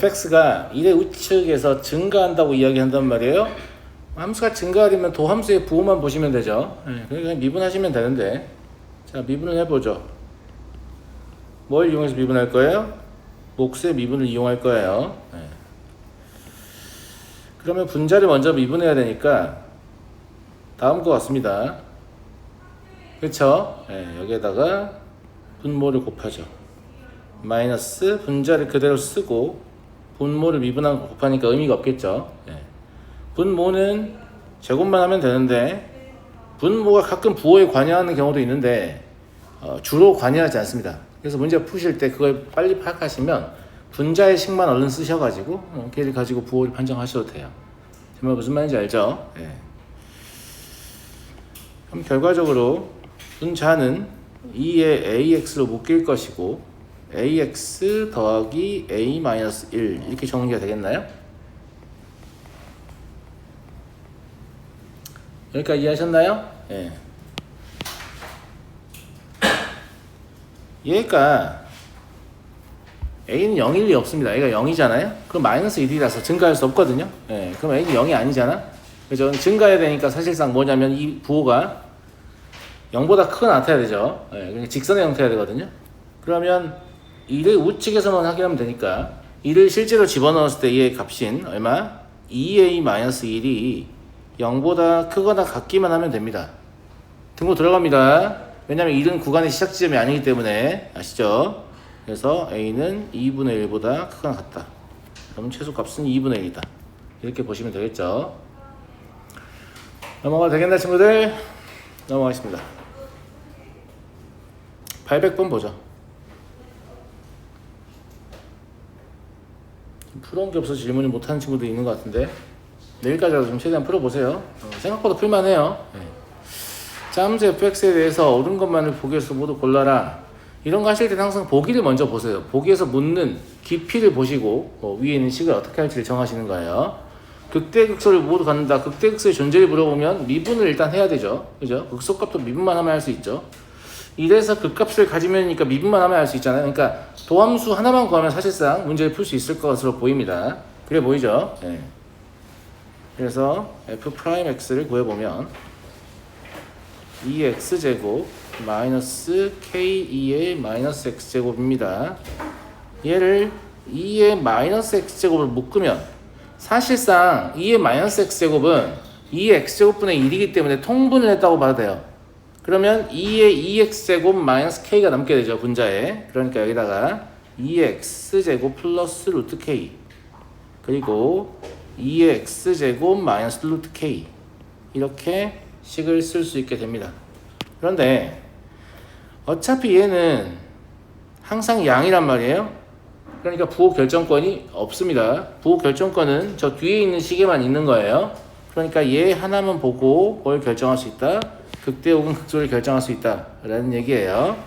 fx가 1의 우측에서 증가한다고 이야기한단 말이에요. 함수가 증가하려면 도함수의 부호만 보시면 되죠. 그러니까 미분하시면 되는데, 자, 미분을 해보죠. 뭘 이용해서 미분할 거예요? 몫의 미분을 이용할 거예요. 그러면 분자를 먼저 미분해야 되니까 다음 것 같습니다. 그쵸? 여기에다가 분모를 곱하죠. 마이너스 분자를 그대로 쓰고 분모를 미분한 거 곱하니까 의미가 없겠죠. 분모는 제곱만 하면 되는데 분모가 가끔 부호에 관여하는 경우도 있는데 주로 관여하지 않습니다. 그래서 문제 푸실 때 그걸 빨리 파악하시면 분자의 식만 얼른 쓰셔가지고 걔를 가지고 부호를 판정하셔도 돼요. 정말 무슨 말인지 알죠? 그럼 결과적으로 분자는 2의 AX로 묶일 것이고 AX 더하기 A-1 이렇게 정리가 되겠나요? 여기까지 이해하셨나요? 얘가 A는 0일 리 없습니다. A가 0이잖아요? 그럼 마이너스 1이라서 증가할 수 없거든요. 그럼 A는 0이 아니잖아? 그죠? 증가해야 되니까 사실상 뭐냐면 이 부호가 0보다 크거나 같아야 되죠. 그러니까 직선의 형태가 되거든요. 그러면 1의 우측에서만 확인하면 되니까 1을 실제로 집어넣었을 때 얘의 값인 얼마? 2A-1이 0보다 크거나 같기만 하면 됩니다. 등호 들어갑니다. 왜냐면 1은 구간의 시작 지점이 아니기 때문에 아시죠? 그래서 A는 2분의 1보다 크거나 같다. 그럼 최소값은 2분의 1이다. 이렇게 보시면 되겠죠. 넘어가도 되겠나 친구들? 넘어가겠습니다. 800번 보죠. 풀어온 게 없어서 질문을 못하는 친구도 있는 것 같은데 내일까지라도 좀 최대한 풀어보세요. 생각보다 풀만해요. 자, 함수 fx에 대해서 옳은 것만을 보기에서 모두 골라라. 이런 거 하실 때는 항상 보기를 먼저 보세요. 보기에서 묻는 깊이를 보시고 위에 있는 식을 어떻게 할지를 정하시는 거예요. 극대극소를 모두 갖는다. 극대극소의 존재를 물어보면 미분을 일단 해야 되죠. 그죠? 극소값도 미분만 하면 할 수 있죠. 이래서 극값을 가지면이니까 미분만 하면 할 수 있잖아요. 그러니까 도함수 하나만 구하면 사실상 문제를 풀 수 있을 것으로 보입니다. 그래 보이죠? 그래서 f'x를 구해보면 2x제곱 마이너스 k2의 마이너스 x제곱입니다. 얘를 2의 마이너스 x제곱을 묶으면 사실상 2의 마이너스 x제곱은 2의 x제곱분의 1이기 때문에 통분을 했다고 봐도 돼요. 그러면 2의 2x제곱 마이너스 k가 남게 되죠. 분자에. 그러니까 여기다가 2x제곱 플러스 루트 k 그리고 2의 x제곱 마이너스 루트 k 이렇게 식을 쓸 수 있게 됩니다. 그런데 어차피 얘는 항상 양이란 말이에요. 그러니까 부호 결정권이 없습니다. 부호 결정권은 저 뒤에 있는 식에만 있는 거예요. 그러니까 얘 하나만 보고 뭘 결정할 수 있다? 극대 혹은 극소를 결정할 수 있다 라는 얘기예요.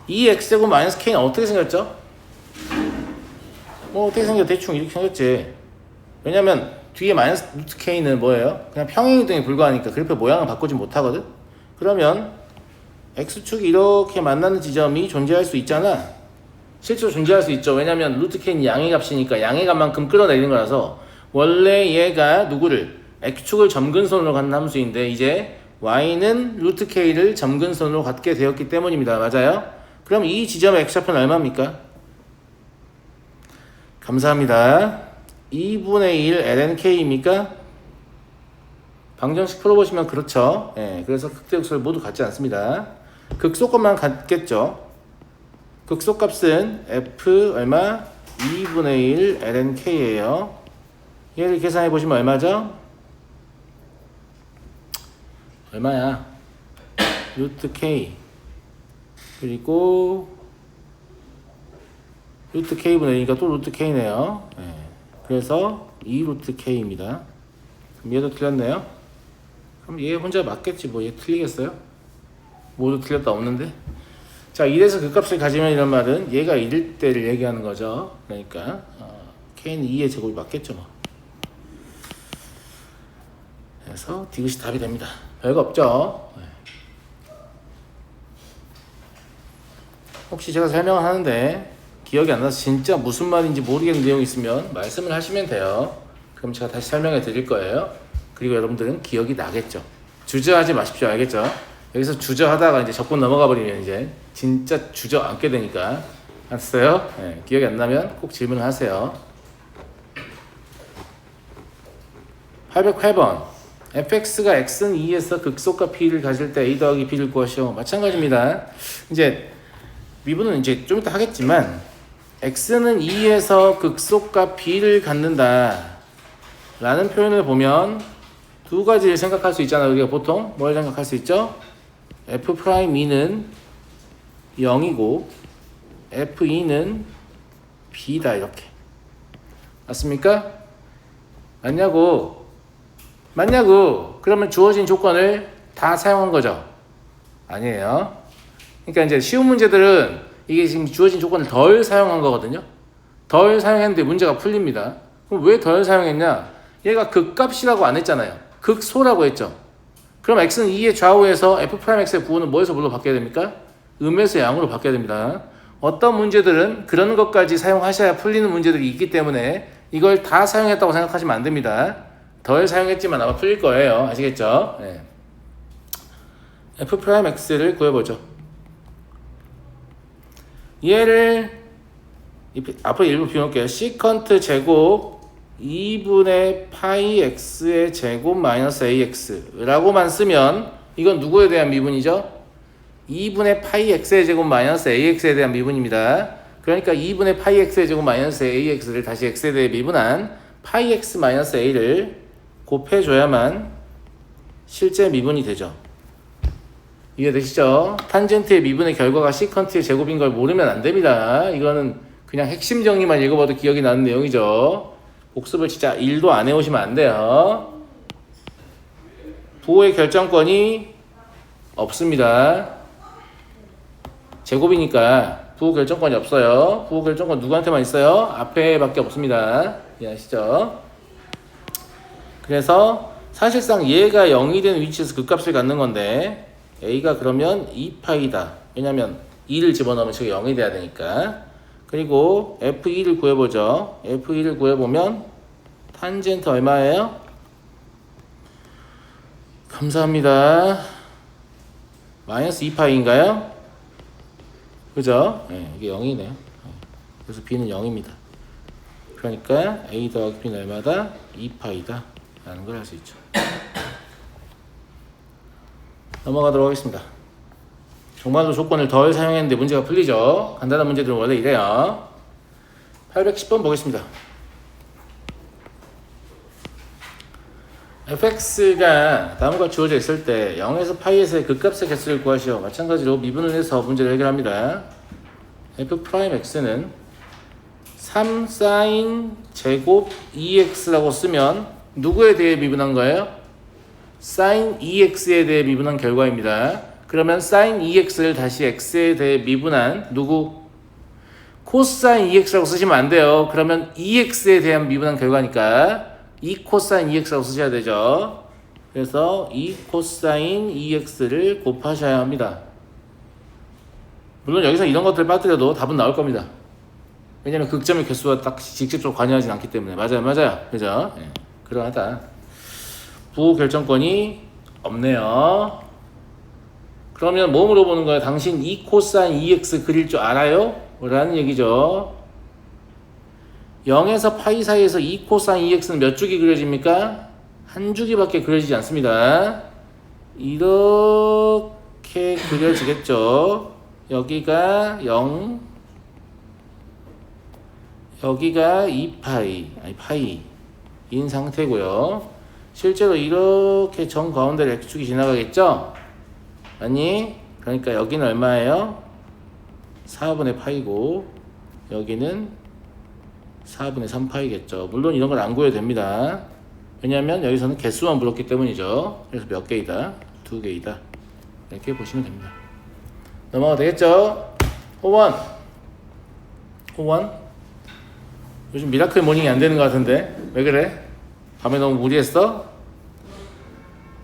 이 x제곱 마이너스 k는 어떻게 생겼죠? 뭐 어떻게 생겨? 대충 이렇게 생겼지. 왜냐면 뒤에 마이너스 루트 k는 뭐예요? 그냥 평행이동에 불과하니까 그래프 모양을 바꾸지 못하거든? 그러면 x축이 이렇게 만나는 지점이 존재할 수 있잖아. 실제로 존재할 수 있죠. 왜냐면 루트 k는 양의 값이니까 양의 값만큼 끌어내리는 거라서 원래 얘가 누구를 x축을 점근선으로 갖는 함수인데 이제 y는 루트 k를 점근선으로 갖게 되었기 때문입니다. 맞아요? 그럼 이 지점의 x좌표는 얼마입니까? 감사합니다. 2분의 1 lnk입니까? 방정식 풀어보시면 그렇죠. 그래서 극대극소를 모두 같지 않습니다. 극소값만 같겠죠. 극소값은 f 얼마? 2분의 1 lnk예요. 얘를 계산해 보시면 얼마죠? 얼마야? 루트 k 그리고 루트 k분의 1이니까 또 루트 k네요. 그래서 2 루트 k입니다. 그럼 얘도 틀렸네요. 그럼 얘 혼자 맞겠지 뭐 얘 틀리겠어요? 모두 틀렸다 없는데. 자, 1에서 그 값을 가지면 이런 말은 얘가 1일 때를 얘기하는 거죠. 그러니까 k는 2의 제곱이 맞겠죠 뭐. 그래서 디귿이 답이 됩니다. 별거 없죠. 혹시 제가 설명을 하는데 기억이 안 나서 진짜 무슨 말인지 모르겠는 내용이 있으면 말씀을 하시면 돼요. 그럼 제가 다시 설명해 드릴 거예요. 그리고 여러분들은 기억이 나겠죠. 주저하지 마십시오. 알겠죠? 여기서 주저하다가 이제 적분 넘어가 버리면 이제 진짜 주저앉게 되니까. 알았어요? 네, 기억이 안 나면 꼭 질문을 하세요. 808번. fx가 x는 2에서 극소값 p를 가질 때 a 더하기 b를 구하시오. 마찬가지입니다. 이제 미분은 이제 좀 이따 하겠지만 x는 2에서 극소값 b를 갖는다 라는 표현을 보면 두 가지를 생각할 수 있잖아요. 우리가 보통 뭘 생각할 수 있죠? f'2는 0이고 f2는 b다 이렇게. 맞습니까? 맞냐고? 그러면 주어진 조건을 다 사용한 거죠? 아니에요. 그러니까 이제 쉬운 문제들은 이게 지금 주어진 조건을 덜 사용한 거거든요. 덜 사용했는데 문제가 풀립니다. 그럼 왜 덜 사용했냐? 얘가 극값이라고 안 했잖아요. 극소라고 했죠. 그럼 x는 2의 좌우에서 f'x의 부호는 뭐에서 뭘로 바뀌어야 됩니까? 음에서 양으로 바뀌어야 됩니다. 어떤 문제들은 그런 것까지 사용하셔야 풀리는 문제들이 있기 때문에 이걸 다 사용했다고 생각하시면 안 됩니다. 덜 사용했지만 아마 풀릴 거예요. 아시겠죠? 네. f'x를 구해보죠. 얘를 앞으로 일부 비워놓을게요. 시컨트 제곱 2분의 파이 x의 제곱 마이너스 ax라고만 쓰면 이건 누구에 대한 미분이죠? 2분의 파이 x의 제곱 마이너스 ax에 대한 미분입니다. 그러니까 2분의 파이 x의 제곱 마이너스 ax를 다시 x에 대해 미분한 파이 x 마이너스 a를 곱해줘야만 실제 미분이 되죠. 이해되시죠? 탄젠트의 미분의 결과가 시컨트의 제곱인 걸 모르면 안 됩니다. 이거는 그냥 핵심 정리만 읽어봐도 기억이 나는 내용이죠. 복습을 진짜 1도 안 해오시면 안 돼요. 부호의 결정권이 없습니다. 제곱이니까 부호 결정권이 없어요. 부호 결정권 누구한테만 있어요? 앞에 밖에 없습니다. 이해하시죠? 그래서 사실상 얘가 0이 되는 위치에서 극값을 갖는 건데 a가 그러면 2파이다. 왜냐면 2를 집어넣으면 저게 0이 돼야 되니까. 그리고 f2를 구해보죠. f2를 구해보면 탄젠트 얼마예요? 감사합니다. 마이너스 2파이인가요? 그죠? 네, 이게 0이네요. 그래서 b는 0입니다. 그러니까 a 더하기 b는 얼마다? 2파이다 라는 걸 알 수 있죠. 넘어가도록 하겠습니다. 정말로 조건을 덜 사용했는데 문제가 풀리죠. 간단한 문제들은 원래 이래요. 810번 보겠습니다. fx가 다음과 주어져 있을 때 0에서 파이에서의 극값의 개수를 구하시오. 마찬가지로 미분을 해서 문제를 해결합니다. f'x는 3sin 제곱 2x라고 쓰면 누구에 대해 미분한 거예요? sin 2x에 대해 미분한 결과입니다. 그러면 sin 2x를 다시 x에 대해 미분한 누구? cosine 2x라고 쓰시면 안 돼요. 그러면 2x에 대한 미분한 결과니까 2 cosine 2x라고 쓰셔야 되죠. 그래서 2 cosine 2x를 곱하셔야 합니다. 물론 여기서 이런 것들을 빠뜨려도 답은 나올 겁니다. 왜냐면 극점의 개수와 딱 직접적으로 관여하진 않기 때문에. 맞아요. 그죠? 네. 그러하다. 부호 결정권이 없네요. 그러면 뭐 물어보는 거예요? 당신 2 cosine 2x 그릴 줄 알아요? 라는 얘기죠. 0에서 파이 사이에서 2 cosine 2x는 몇 줄기 그려집니까? 한 줄기밖에 그려지지 않습니다. 이렇게 그려지겠죠. 여기가 0, 여기가 2파이, 파이인 상태고요. 실제로 이렇게 정 가운데를 x축이 지나가겠죠? 아니, 그러니까 여기는 얼마예요? 4분의 파이고 여기는 4분의 3파이겠죠. 물론 이런 걸 안 구해도 됩니다. 왜냐하면 여기서는 개수만 물었기 때문이죠. 그래서 몇 개이다? 2개이다. 이렇게 보시면 됩니다. 넘어가도 되겠죠? 호원. 요즘 미라클 모닝이 안 되는 것 같은데 왜 그래? 밤에 너무 무리했어?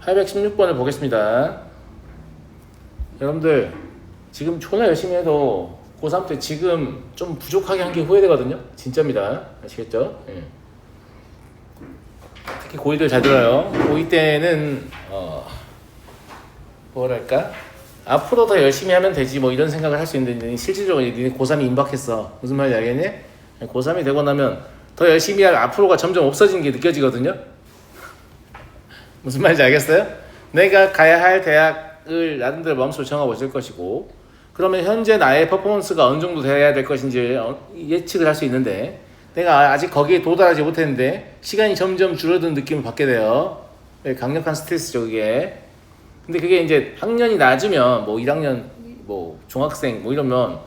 816번을 보겠습니다. 여러분들 지금 졸라 열심히 해도 고3 때 지금 좀 부족하게 한 게 후회되거든요. 진짜입니다. 아시겠죠? 예. 특히 고2들 잘 들어요. 고2 때는 뭐랄까? 앞으로 더 열심히 하면 되지 뭐 이런 생각을 할 수 있는데 실질적으로 니네 고3이 임박했어. 무슨 말인지 알겠니? 고3이 되고 나면 더 열심히 할 앞으로가 점점 없어지는 게 느껴지거든요. 무슨 말인지 알겠어요? 내가 가야 할 대학을 나름대로 마음속으로 정하고 있을 것이고 그러면 현재 나의 퍼포먼스가 어느 정도 돼야 될 것인지 예측을 할 수 있는데 내가 아직 거기에 도달하지 못했는데 시간이 점점 줄어드는 느낌을 받게 돼요. 강력한 스트레스죠 그게. 근데 그게 이제 학년이 낮으면 뭐 1학년 뭐 중학생 뭐 이러면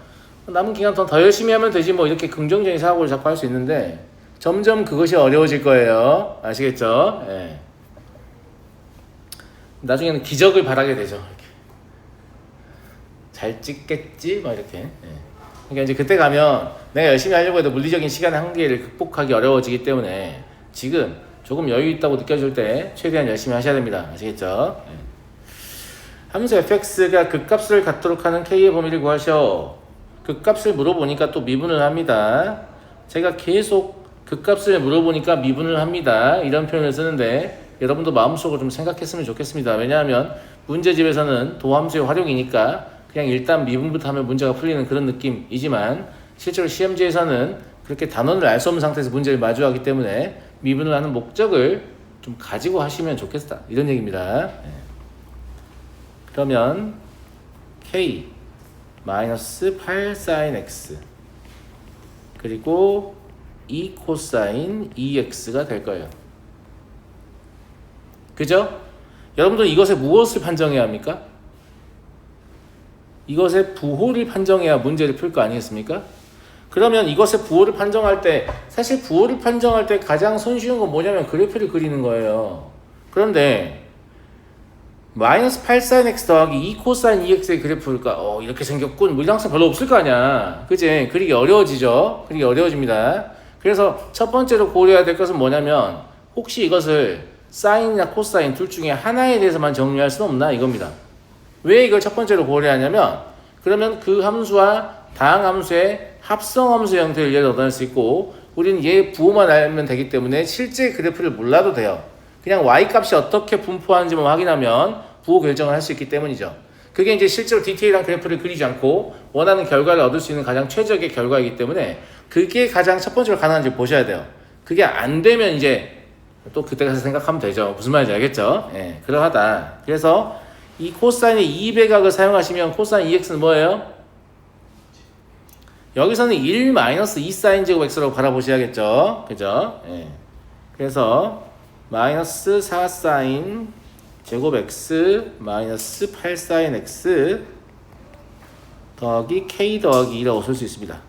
남은 기간 더 열심히 하면 되지 뭐 이렇게 긍정적인 사고를 자꾸 할 수 있는데 점점 그것이 어려워질 거예요. 아시겠죠? 예. 나중에는 기적을 바라게 되죠. 이렇게. 잘 찍겠지? 막 이렇게. 예. 그러니까 이제 그때 가면 내가 열심히 하려고 해도 물리적인 시간의 한계를 극복하기 어려워지기 때문에 지금 조금 여유 있다고 느껴질 때 최대한 열심히 하셔야 됩니다. 아시겠죠? 예. 함수 fx가 극값을 갖도록 하는 k의 범위를 구하셔. 극값을 물어보니까 또 미분을 합니다. 제가 계속 극값을 물어보니까 미분을 합니다. 이런 표현을 쓰는데 여러분도 마음속으로 좀 생각했으면 좋겠습니다. 왜냐하면 문제집에서는 도함수의 활용이니까 그냥 일단 미분부터 하면 문제가 풀리는 그런 느낌이지만 실제로 시험지에서는 그렇게 단원을 알 수 없는 상태에서 문제를 마주하기 때문에 미분을 하는 목적을 좀 가지고 하시면 좋겠다. 이런 얘기입니다. 그러면 k 마이너스 8 sin x 그리고 2 코사인 2x가 될 거예요. 그죠? 여러분들 이것에 무엇을 판정해야 합니까? 이것의 부호를 판정해야 문제를 풀 거 아니겠습니까? 그러면 이것의 부호를 판정할 때 사실 부호를 판정할 때 가장 손쉬운 건 뭐냐면 그래프를 그리는 거예요. 그런데 마이너스 8 sin x 더하기 2 코사인 2x의 그래프가 이렇게 생겼군 뭐 이런 학생 별로 없을 거 아니야. 그치? 그리기 어려워지죠. 그리기 어려워집니다. 그래서 첫 번째로 고려해야 될 것은 뭐냐면 혹시 이것을 사인이나 코사인 둘 중에 하나에 대해서만 정리할 수는 없나 이겁니다. 왜 이걸 첫 번째로 고려하냐면 그러면 그 함수와 다항 함수의 합성 함수 형태를 얘를 얻어낼 수 있고 우리는 얘 부호만 알면 되기 때문에 실제 그래프를 몰라도 돼요. 그냥 y 값이 어떻게 분포하는지만 확인하면 부호 결정을 할 수 있기 때문이죠. 그게 이제 실제로 디테일한 그래프를 그리지 않고 원하는 결과를 얻을 수 있는 가장 최적의 결과이기 때문에 그게 가장 첫 번째로 가능한지 보셔야 돼요. 그게 안 되면 이제 또 그때 가서 생각하면 되죠. 무슨 말인지 알겠죠? 예, 그러하다. 그래서 이 코사인의 2배각을 사용하시면 코사인 2x는 뭐예요? 여기서는 1 마이너스 2 사인 제곱 x라고 바라보셔야겠죠. 그죠? 예. 그래서 마이너스 4 사인 제곱 x 마이너스 8 사인 x 더하기 k 더하기 2라고 쓸 수 있습니다.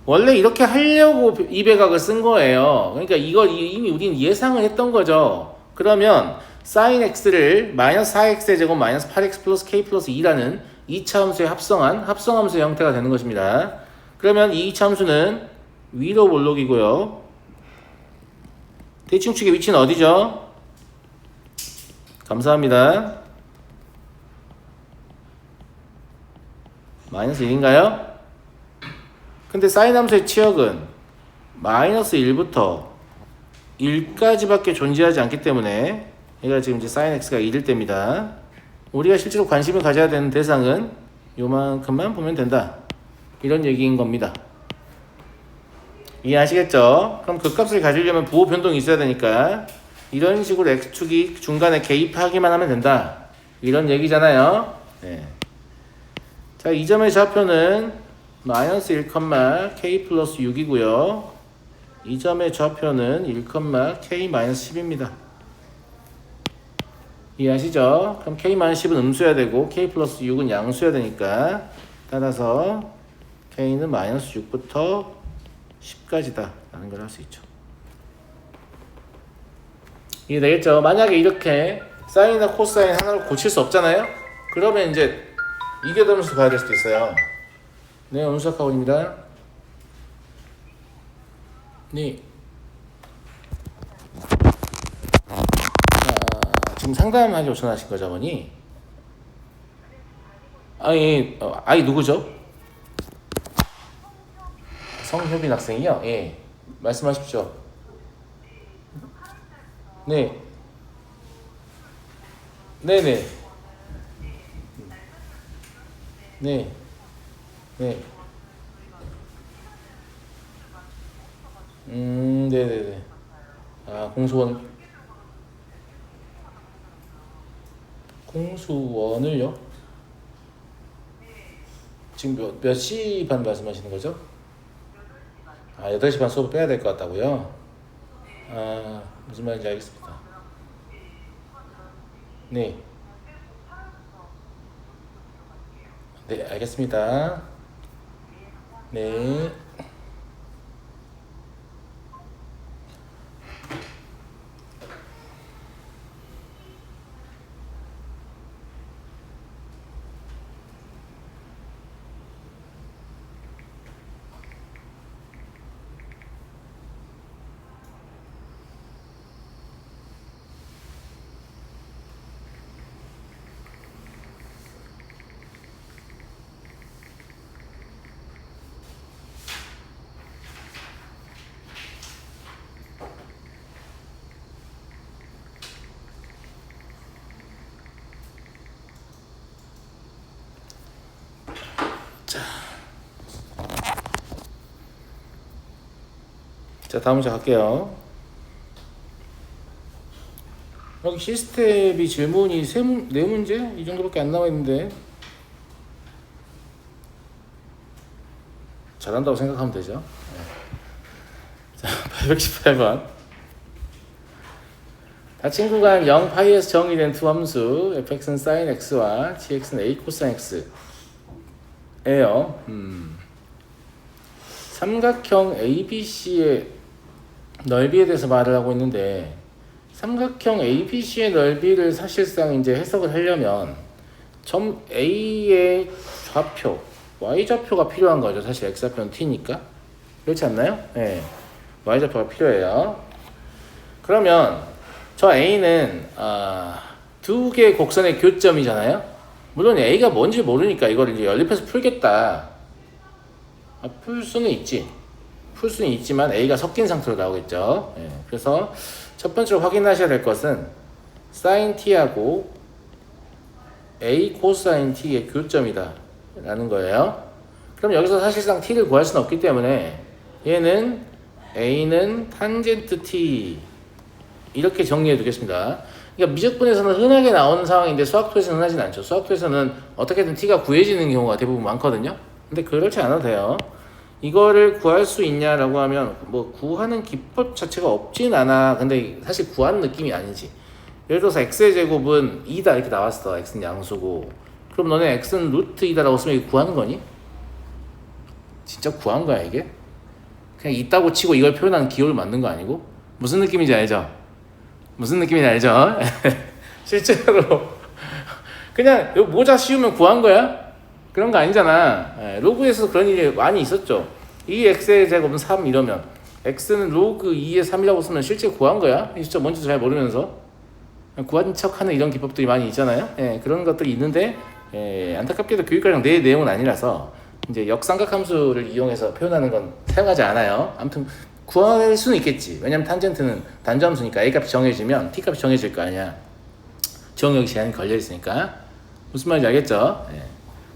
원래 이렇게 하려고 2배각을 쓴 거예요. 그러니까 이걸 이미 우리는 예상을 했던 거죠. 그러면 sin x를 마이너스 4x의 제곱 마이너스 8x 플러스 k 플러스 2라는 2차 함수에 합성한 합성함수의 형태가 되는 것입니다. 그러면 이 2차 함수는 위로 볼록이고요. 대칭축의 위치는 어디죠? 감사합니다. 마이너스 1인가요? 근데 사인 함수의 치역은 마이너스 1부터 1까지밖에 존재하지 않기 때문에 얘가 지금 이제 sin x가 1일 때입니다. 우리가 실제로 관심을 가져야 되는 대상은 요만큼만 보면 된다. 이런 얘기인 겁니다. 이해하시겠죠? 그럼 그 값을 가지려면 부호 변동이 있어야 되니까 이런 식으로 x축이 중간에 개입하기만 하면 된다. 이런 얘기잖아요. 네. 자, 이 점의 좌표는 마이너스 1, k 플러스 6이고요. 이 점의 좌표는 1, k 마이너스 10입니다. 이해하시죠? 그럼 k 마이너스 10은 음수여야 되고 k 플러스 6은 양수여야 되니까 따라서 k는 마이너스 6부터 10까지다 라는 걸 할 수 있죠. 이해되겠죠? 만약에 이렇게 사인이나 코사인 하나로 고칠 수 없잖아요? 그러면 이제 이교도함수 봐야 될 수도 있어요. 네, 온수학학원입니다. 네. 지금 상담하기 요청하신 거죠, 어머니? 아이 누구죠? 성효빈 학생이요? 예. 말씀하십시오. 네. 네네. 네. 네. 네네네. 아, 공수원을요? 지금 몇 시 반 말씀하시는 거죠? 아, 8시 반 수업 빼야 될 것 같다고요? 아, 무슨 말인지 알겠습니다. 네. 네, 알겠습니다. 네. 자, 다음 문제 갈게요. 여기 시스템이 질문이 네 문제? 이 정도밖에 안 남아있는데 잘한다고 생각하면 되죠. 자, 818번. 닫힌 구간 0 파이에서 정의된 두 함수 fx는 sin x와 gx는 a 코사인 x예요. 삼각형 ABC의 넓이에 대해서 말을 하고 있는데 삼각형 ABC의 넓이를 사실상 이제 해석을 하려면 점 A의 좌표, Y좌표가 필요한 거죠. 사실 X좌표는 T니까. 그렇지 않나요? 네. Y좌표가 필요해요. 그러면 저 A는 두 개의 곡선의 교점이잖아요. 물론 A가 뭔지 모르니까 이걸 이제 연립해서 풀겠다. 풀 수는 있지. 풀 수는 있지만 A가 섞인 상태로 나오겠죠. 네. 그래서 첫 번째로 확인하셔야 될 것은 sin t하고 a 코사인 t의 교점이다 라는 거예요. 그럼 여기서 사실상 t를 구할 수는 없기 때문에 얘는 a는 탄젠트 t 이렇게 정리해 두겠습니다. 그러니까 미적분에서는 흔하게 나오는 상황인데 수학토에서는 흔하진 않죠. 수학토에서는 어떻게든 t가 구해지는 경우가 대부분 많거든요. 근데 그렇지 않아도 돼요. 이거를 구할 수 있냐라고 하면 뭐 구하는 기법 자체가 없진 않아. 근데 사실 구하는 느낌이 아니지. 예를 들어서 x의 제곱은 2다 이렇게 나왔어. x는 양수고. 그럼 너네 x는 루트 2다라고 쓰면 이거 구하는 거니? 진짜 구한 거야 이게? 그냥 있다고 치고 이걸 표현하는 기호를 만든 거 아니고? 무슨 느낌인지 알죠? 무슨 느낌인지 알죠? 실제로 그냥 모자 씌우면 구한 거야? 그런 거 아니잖아. 로그에서 그런 일이 많이 있었죠. 2x의 제곱은 3 이러면 x는 로그 2의 3이라고 쓰면 실제 구한 거야. 진짜 뭔지도 잘 모르면서 구한 척하는 이런 기법들이 많이 있잖아요. 그런 것들이 있는데 안타깝게도 교육과정 내 내용은 아니라서 이제 역삼각함수를 이용해서 표현하는 건 사용하지 않아요. 아무튼 구할 수는 있겠지. 왜냐면 탄젠트는 단조함수니까 a 값이 정해지면 t 값이 정해질 거 아니야. 지역력이 제한이 걸려 있으니까. 무슨 말인지 알겠죠?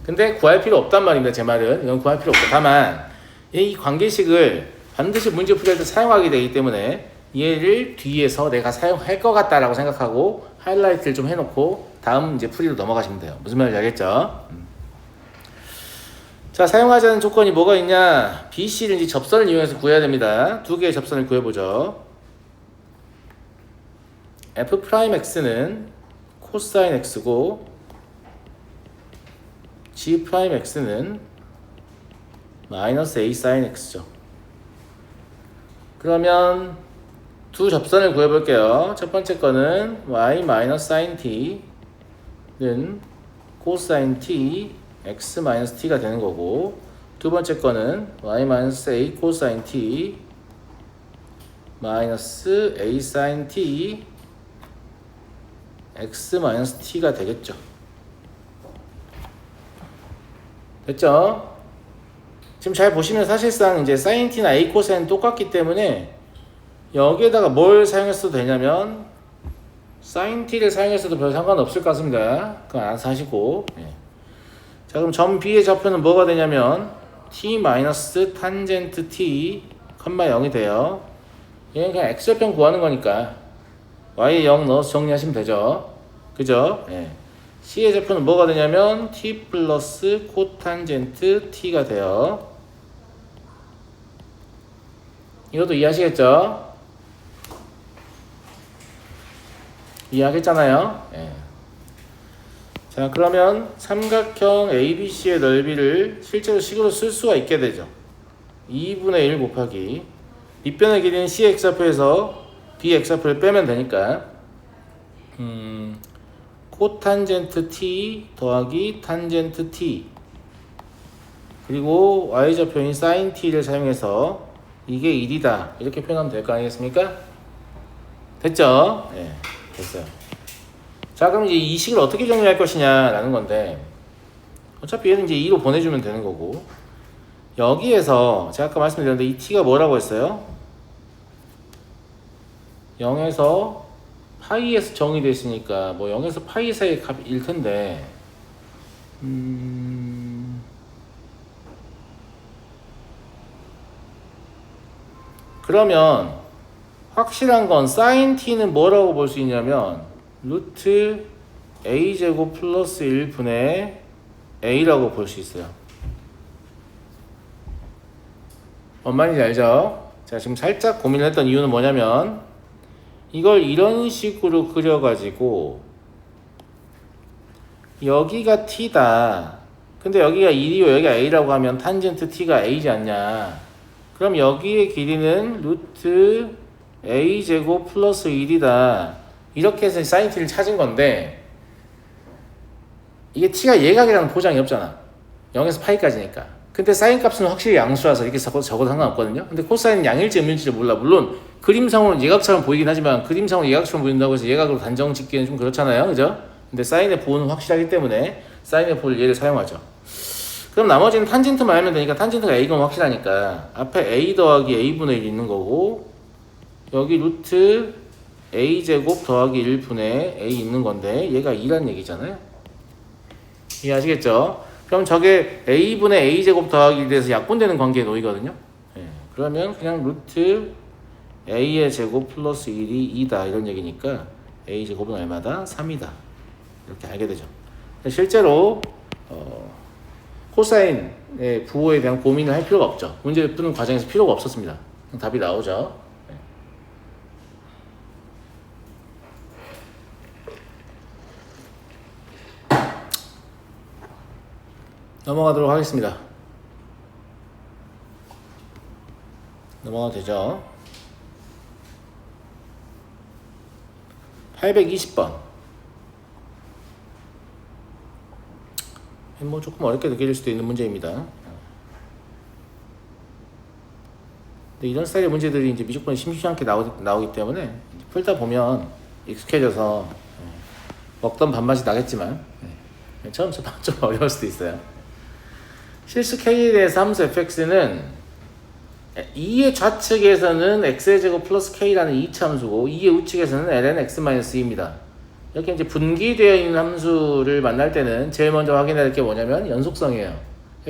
근데 구할 필요 없단 말입니다. 제 말은 이건 구할 필요 없다. 다만 이 관계식을 반드시 문제 풀이할 때 사용하게 되기 때문에 얘를 뒤에서 내가 사용할 것 같다라고 생각하고 하이라이트를 좀 해놓고 다음 이제 풀이로 넘어가시면 돼요. 무슨 말인지 알겠죠? 자, 사용하자는 조건이 뭐가 있냐? BC를 이제 접선을 이용해서 구해야 됩니다. 두 개의 접선을 구해보죠. F'X는 코사인 X고 G'X는 마이너스 A 사인 X죠. 그러면 두 접선을 구해볼게요. 첫 번째 거는 Y 마이너스 사인 T는 코사인 T X 마이너스 T가 되는 거고 두 번째 거는 Y 마이너스 A 코사인 T 마이너스 A 사인 T X 마이너스 T가 되겠죠. 됐죠? 지금 잘 보시면 사실상 이제 sin t나 a 코사인 똑같기 때문에 여기에다가 뭘 사용했어도 되냐면 sin t를 사용했어도 별 상관없을 것 같습니다. 그건 알아서 하시고. 자, 그럼 점 B의 좌표는 뭐가 되냐면 t 마이너스 탄젠트 t, 0이 돼요. 얘는 그냥 x좌표 구하는 거니까 y에 0 넣어서 정리하시면 되죠. 그죠? C의 좌표는 뭐가 되냐면 t 플러스 코탄젠트 t가 돼요. 이것도 이해하시겠죠? 이해하겠잖아요? 자, 그러면 삼각형 ABC의 넓이를 실제로 식으로 쓸 수가 있게 되죠. 2분의 1 곱하기 밑변의 길이는 C x좌표에서 B x좌표를 빼면 되니까 코탄젠트 t 더하기 탄젠트 t 그리고 y좌표인 sin t를 사용해서 이게 1이다 이렇게 표현하면 될 거 아니겠습니까? 됐죠? 됐어요. 자, 그럼 이제 이 식을 어떻게 정리할 것이냐 라는 건데 어차피 얘는 이제 2로 보내주면 되는 거고 여기에서 제가 아까 말씀드렸는데 이 t가 뭐라고 했어요? 0에서 파이에서 정의되어 있으니까 뭐 0에서 파이 사이의 값일 텐데 그러면 확실한 건 sin t는 뭐라고 볼 수 있냐면 루트 a제곱 플러스 1분의 a라고 볼 수 있어요. 뭔 말인지 알죠? 제가 지금 살짝 고민을 했던 이유는 뭐냐면 이걸 이런 식으로 그려가지고 여기가 t다. 근데 여기가 1이고 여기가 a라고 하면 탄젠트 t가 a지 않냐. 그럼 여기의 길이는 루트 a제곱 플러스 1이다. 이렇게 해서 sin t를 찾은 건데 이게 t가 예각이라는 보장이 없잖아. 0에서 파이까지니까. 근데 사인 값은 확실히 양수라서 이렇게 적어도 상관없거든요. 근데 코사인은 양일지 음일지를 몰라. 물론 그림상으로는 예각처럼 보이긴 하지만 그림상으로 예각처럼 보인다고 해서 예각으로 단정 짓기는 좀 그렇잖아요. 그죠? 근데 사인의 보호는 확실하기 때문에 사인의 보호를 얘를 사용하죠. 그럼 나머지는 탄젠트만 알면 되니까 탄젠트가 a건 확실하니까 앞에 a 더하기 a분의 1 있는 거고 여기 루트 a제곱 더하기 1분의 a 있는 건데 얘가 2라는 얘기잖아요. 이해하시겠죠? 그럼 저게 a분의 a제곱 더하기 1에 대해서 약분되는 관계에 놓이거든요. 그러면 그냥 루트 a의 제곱 플러스 1이 2다 이런 얘기니까 a제곱은 얼마다? 3이다 이렇게 알게 되죠. 실제로 코사인의 부호에 대한 고민을 할 필요가 없죠. 문제를 푸는 과정에서 필요가 없었습니다. 답이 나오죠. 넘어가도록 하겠습니다. 넘어가도 되죠? 820번. 뭐 조금 어렵게 느껴질 수도 있는 문제입니다. 근데 이런 스타일의 문제들이 이제 무조건 심심치 않게 나오기 때문에 풀다 보면 익숙해져서 먹던 밥맛이 나겠지만 처음부터 좀 어려울 수도 있어요. 실수 K에 대해서 함수 fx는 2의 좌측에서는 x의 제곱 플러스 k라는 2차 함수고 2의 우측에서는 ln x-2입니다. 이렇게 이제 분기되어 있는 함수를 만날 때는 제일 먼저 확인해야 될 게 뭐냐면 연속성이에요.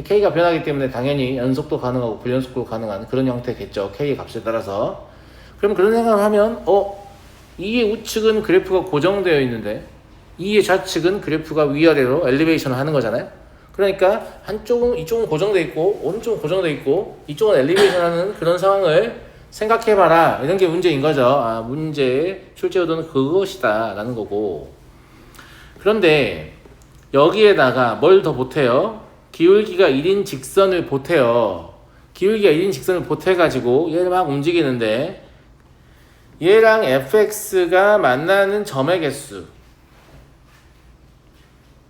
k가 변하기 때문에 당연히 연속도 가능하고 불연속도 가능한 그런 형태겠죠. k의 값에 따라서. 그럼 그런 생각을 하면 2의 우측은 그래프가 고정되어 있는데 2의 좌측은 그래프가 위아래로 엘리베이션을 하는 거잖아요. 그러니까 이쪽은 고정돼 있고 오른쪽은 고정돼 있고 이쪽은 엘리베이션 하는 그런 상황을 생각해봐라 이런 게 문제인 거죠. 문제의 출제 의도는 그것이다 라는 거고 그런데 여기에다가 뭘 더 보태요? 기울기가 1인 직선을 보태요. 기울기가 1인 직선을 보태가지고 얘를 막 움직이는데 얘랑 fx가 만나는 점의 개수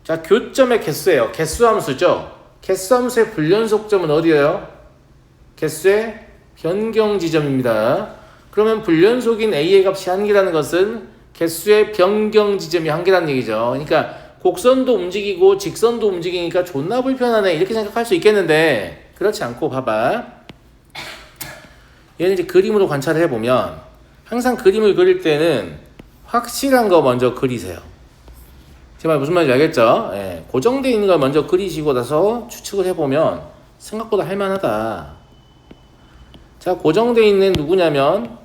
자, 교점의 개수예요. 개수함수죠. 개수함수의 불연속점은 어디예요? 개수의 변경 지점입니다. 그러면 불연속인 a의 값이 1개라는 것은 개수의 변경 지점이 1개라는 얘기죠. 그러니까 곡선도 움직이고 직선도 움직이니까 존나 불편하네 이렇게 생각할 수 있겠는데 그렇지 않고 봐봐. 얘는 이제 그림으로 관찰을 해보면 항상 그림을 그릴 때는 확실한 거 먼저 그리세요. 제 말 무슨 말인지 알겠죠? 예, 고정되어 있는 걸 먼저 그리시고 나서 추측을 해보면 생각보다 할만하다. 자, 고정되어 있는 누구냐면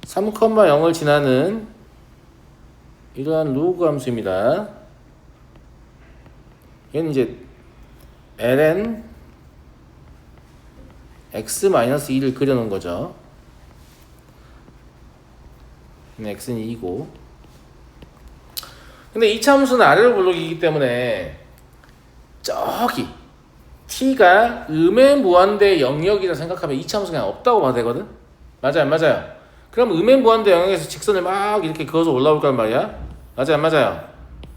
3,0을 지나는 이러한 로그 함수입니다. 얘는 이제 ln x-2를 그려놓은 거죠. x는 2고. 근데 이 함수는 아래로 블록이기 때문에 저기 t가 음의 무한대 영역이라 생각하면 이 함수 그냥 없다고 봐도 되거든. 맞아요, 맞아요. 그럼 음의 무한대 영역에서 직선을 막 이렇게 그어서 올라올 거란 말이야. 맞아요, 맞아요.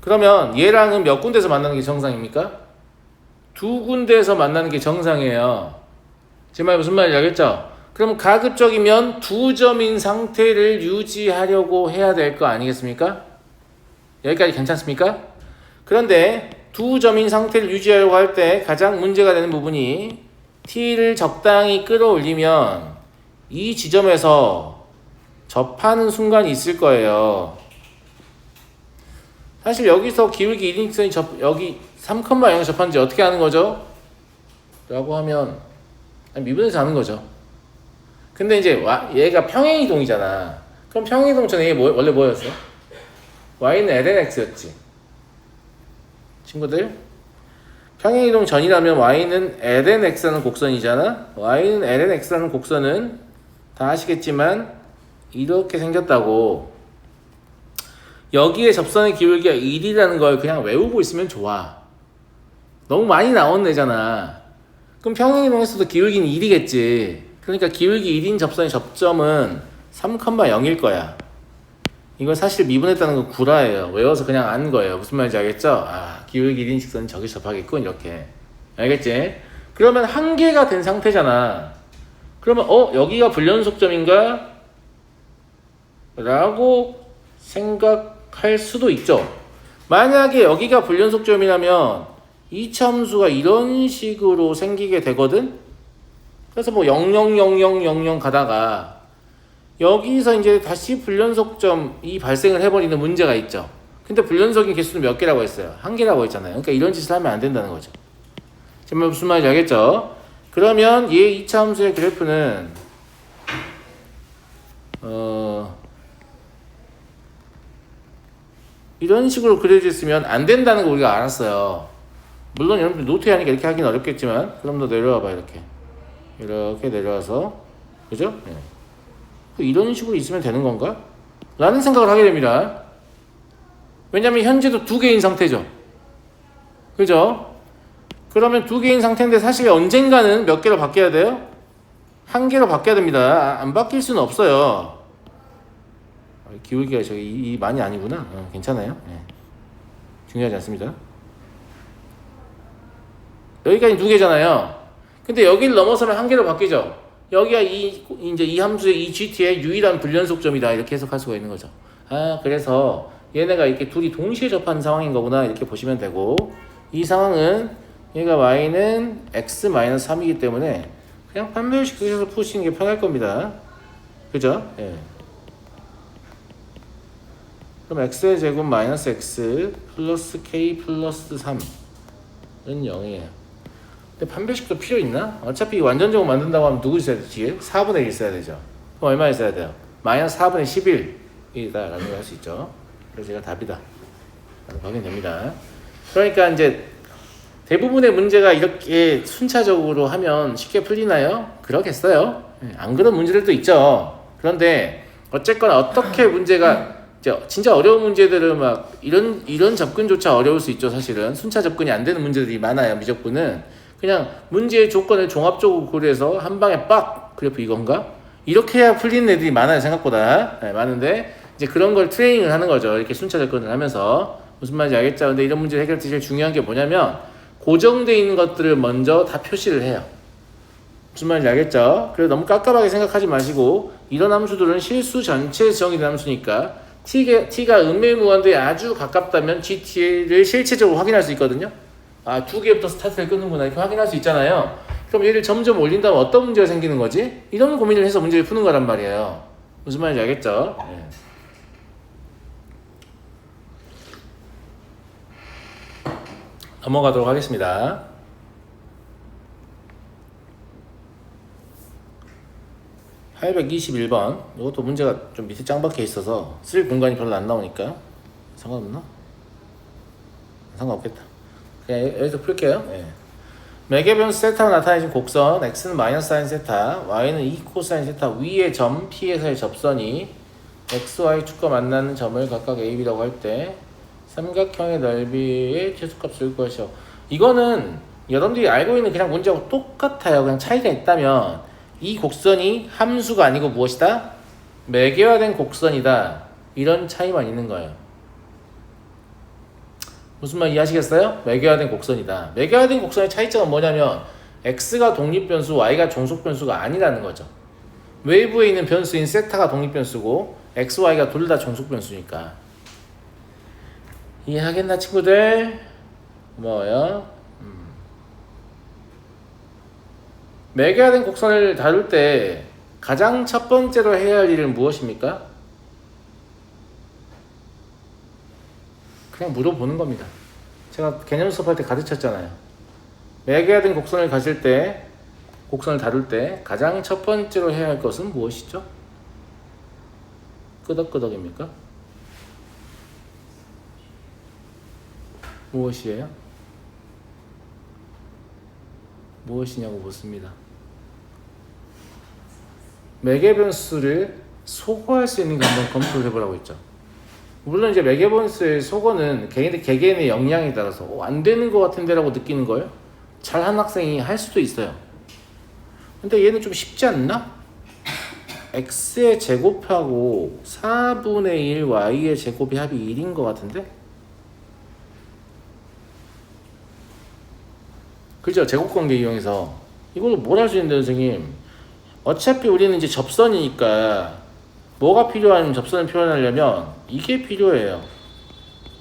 그러면 얘랑은 몇 군데서 만나는 게 정상입니까? 두 군데에서 만나는 게 정상이에요. 제 말 무슨 말인지 알겠죠? 그럼 가급적이면 두 점인 상태를 유지하려고 해야 될 거 아니겠습니까? 여기까지 괜찮습니까? 그런데 두 점인 상태를 유지하려고 할 때 가장 문제가 되는 부분이 t를 적당히 끌어올리면 이 지점에서 접하는 순간이 있을 거예요. 사실 여기서 기울기 1인칭선이 여기 3,0에 접하는지 어떻게 하는 거죠? 라고 하면 미분해서 하는 거죠. 근데 이제 얘가 평행이동이잖아. 그럼 평행이동 전에 얘 원래 뭐였어? y는 ln x였지. 친구들, 평행이동 전이라면 y는 ln x라는 곡선이잖아. y는 ln x라는 곡선은 다 아시겠지만 이렇게 생겼다고. 여기에 접선의 기울기가 1이라는 걸 그냥 외우고 있으면 좋아. 너무 많이 나온 애잖아. 그럼 평행이동에서도 기울기는 1이겠지. 그러니까 기울기 1인 접선의 접점은 3,0일 거야. 이건 사실 미분했다는 건 구라예요. 외워서 그냥 안 거예요. 무슨 말인지 알겠죠? 아, 기울기 1인 직선이 저기서 접하겠군, 이렇게. 알겠지? 그러면 한 개가 된 상태잖아. 그러면 여기가 불연속점인가? 라고 생각할 수도 있죠. 만약에 여기가 불연속점이라면 이차함수가 이런 식으로 생기게 되거든? 그래서 뭐 0,0,0,0,0 가다가 여기서 이제 다시 불연속점이 발생을 해버리는 문제가 있죠. 근데 불연속인 개수는 몇 개라고 했어요? 한 개라고 했잖아요. 그러니까 이런 짓을 하면 안 된다는 거죠. 정말 무슨 말인지 알겠죠? 그러면 얘 2차 함수의 그래프는 이런 식으로 그려져 있으면 안 된다는 거 우리가 알았어요. 물론 여러분들 노트에 하니까 이렇게 하긴 어렵겠지만 그럼 너 내려와 봐. 이렇게 내려와서, 그죠? 네. 이런 식으로 있으면 되는 건가? 라는 생각을 하게 됩니다. 왜냐면 현재도 두 개인 상태죠. 그죠? 그러면 두 개인 상태인데 사실 언젠가는 몇 개로 바뀌어야 돼요? 한 개로 바뀌어야 됩니다. 안 바뀔 수는 없어요. 기울기가 저기 많이 아니구나. 괜찮아요. 네. 중요하지 않습니다. 여기까지 두 개잖아요. 근데 여기를 넘어서면 한 개로 바뀌죠. 여기가 이제 이 함수의 이 GT의 유일한 불연속점이다. 이렇게 해석할 수가 있는 거죠. 아, 그래서 얘네가 이렇게 둘이 동시에 접한 상황인 거구나. 이렇게 보시면 되고, 이 상황은 얘가 y는 x-3이기 때문에 그냥 판별식 쓰셔서 푸시는 게 편할 겁니다. 그죠? 예. 그럼 x의 제곱 마이너스 x 플러스 k 플러스 3은 0이에요. 근데 판별식도 필요 있나? 어차피 완전적으로 만든다고 하면 누구 있어야 되지? 4분의 1 있어야 되죠. 그럼 얼마 있어야 돼요? 마이너스 4분의 11이다 라는 걸 할 수 있죠. 그래서 제가 답이다 라고 하면 됩니다. 그러니까 이제 대부분의 문제가 이렇게 순차적으로 하면 쉽게 풀리나요? 그러겠어요. 안 그런 문제들도 있죠. 그런데 어쨌거나 어떻게 문제가 진짜 어려운 문제들은 막 이런 접근조차 어려울 수 있죠. 사실은 순차 접근이 안 되는 문제들이 많아요. 미적분은 그냥 문제의 조건을 종합적으로 고려해서 한 방에 빡 그래프 이건가? 이렇게 해야 풀리는 애들이 많아요. 생각보다. 네, 많은데 이제 그런 걸 트레이닝을 하는 거죠. 이렇게 순차 접근을 하면서. 무슨 말인지 알겠죠? 근데 이런 문제 해결할 때 제일 중요한 게 뭐냐면 고정되어 있는 것들을 먼저 다 표시를 해요. 무슨 말인지 알겠죠? 그래서 너무 깝깝하게 생각하지 마시고 이런 함수들은 실수 전체에 정의된 함수니까 t가 음의 무한대에 아주 가깝다면 gt를 실체적으로 확인할 수 있거든요. 아, 두 개부터 스타트를 끊는구나 이렇게 확인할 수 있잖아요. 그럼 얘를 점점 올린다면 어떤 문제가 생기는 거지? 이런 고민을 해서 문제를 푸는 거란 말이에요. 무슨 말인지 알겠죠? 네. 넘어가도록 하겠습니다. 821번. 이것도 문제가 좀 밑에 짱박혀 있어서 쓸 공간이 별로 안 나오니까 상관없나? 상관없겠다. 그냥 여기서 풀게요. 네. 매개 변수 세타가 나타내진 곡선 x는 마이너스 사인 세타, y는 2 코사인 세타 위의 점 P에서의 접선이 xy 축과 만나는 점을 각각 a, b라고 할 때 삼각형의 넓이의 최소값을 구하시오. 이거는 여러분들이 알고 있는 그냥 문제하고 똑같아요. 그냥 차이가 있다면 이 곡선이 함수가 아니고 무엇이다? 매개화된 곡선이다. 이런 차이만 있는 거예요. 무슨 말 이해하시겠어요? 매개화된 곡선이다. 매개화된 곡선의 차이점은 뭐냐면 x가 독립변수, y가 종속변수가 아니라는 거죠. 외부에 있는 변수인 세타가 독립변수고 x, y가 둘 다 종속변수니까. 이해하겠나 친구들? 고마워요. 매개화된 곡선을 다룰 때 가장 첫 번째로 해야 할 일은 무엇입니까? 그냥 물어보는 겁니다. 제가 개념 수업할 때 가르쳤잖아요. 매개화된 곡선을 가질 때, 곡선을 다룰 때 가장 첫 번째로 해야 할 것은 무엇이죠? 끄덕끄덕입니까? 무엇이에요? 무엇이냐고 묻습니다. 매개 변수를 소거할 수 있는 게 한번 검토를 해보라고 했죠. 물론 이제 매개 변수의 소거는 개개인의 역량에 따라서 안 되는 것 같은데 라고 느끼는 걸 잘한 학생이 할 수도 있어요. 근데 얘는 좀 쉽지 않나? x의 제곱하고 4분의 1 y의 제곱이 합이 1인 것 같은데? 그죠? 제곱관계 이용해서 이걸로 뭘 할 수 있는데 선생님? 어차피 우리는 이제 접선이니까 뭐가 필요한 접선을 표현하려면 이게 필요해요.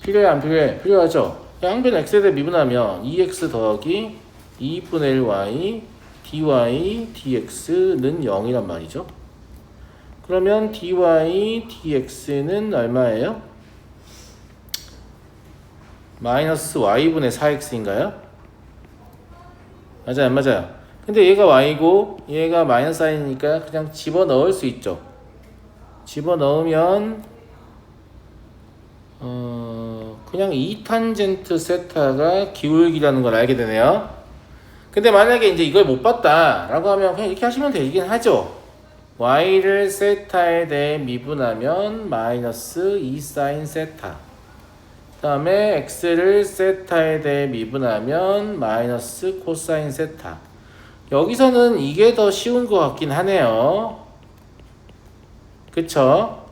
필요해 안 필요해? 필요하죠? 양변 x에 대해 미분하면 2x 더하기 2분의 1 y dy dx는 0이란 말이죠. 그러면 dy dx는 얼마예요? 마이너스 y분의 4x인가요? 맞아요 안 맞아요? 근데 얘가 y고 얘가 마이너스 i니까 그냥 집어넣을 수 있죠. 집어넣으면 그냥 2탄젠트 세타가 기울기라는 걸 알게 되네요. 근데 만약에 이제 이걸 못 봤다 라고 하면 그냥 이렇게 하시면 되긴 하죠. y를 세타에 대해 미분하면 마이너스 2사인 세타, 그 다음에 x를 세타에 대해 미분하면 마이너스 코사인 세타. 여기서는 이게 더 쉬운 것 같긴 하네요. 그쵸?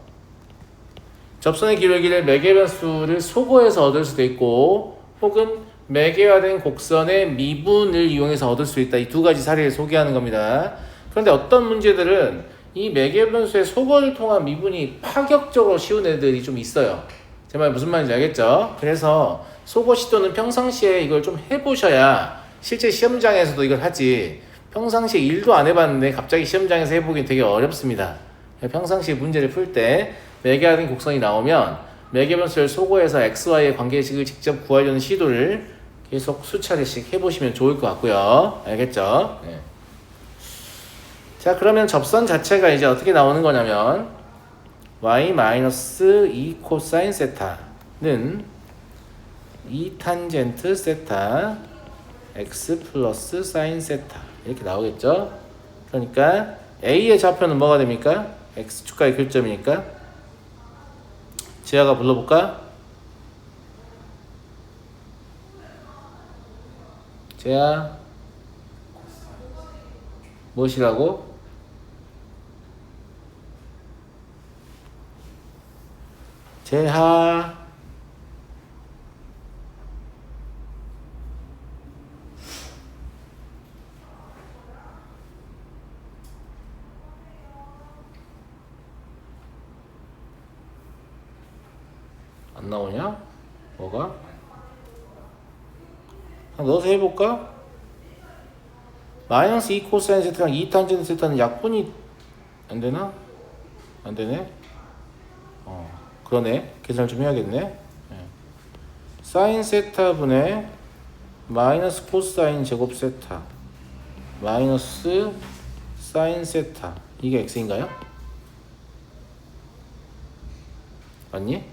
접선의 기울기를 매개변수를 소거해서 얻을 수도 있고 혹은 매개화된 곡선의 미분을 이용해서 얻을 수 있다. 이 두 가지 사례를 소개하는 겁니다. 그런데 어떤 문제들은 이 매개변수의 소거를 통한 미분이 파격적으로 쉬운 애들이 좀 있어요. 제 말 무슨 말인지 알겠죠? 그래서 소거 시도는 평상시에 이걸 좀 해보셔야 실제 시험장에서도 이걸 하지, 평상시에 일도 안 해봤는데 갑자기 시험장에서 해보긴 되게 어렵습니다. 평상시에 문제를 풀 때 매개화된 곡선이 나오면 매개변수를 소거해서 xy의 관계식을 직접 구하려는 시도를 계속 수차례씩 해보시면 좋을 것 같고요. 알겠죠? 네. 자, 그러면 접선 자체가 이제 어떻게 나오는 거냐면 y-2 코사인 세타는 2탄젠트 세타 x 플러스 사인 세타 이렇게 나오겠죠? 그러니까 a의 좌표는 뭐가 됩니까? x축과의 교점이니까 지아가 불러볼까? 지아 무엇이라고? 재하 안 나오냐? 뭐가? 넣어서 해볼까? 마이너스 2 코사인 세타랑 2 탄젠트 세타는 약분이 안 되나? 안 되네. 그러네. 계산을 좀 해야겠네. 네. 사인 세타 분의 마이너스 코사인 제곱 세타 마이너스 사인 세타, 이게 x인가요? 맞니?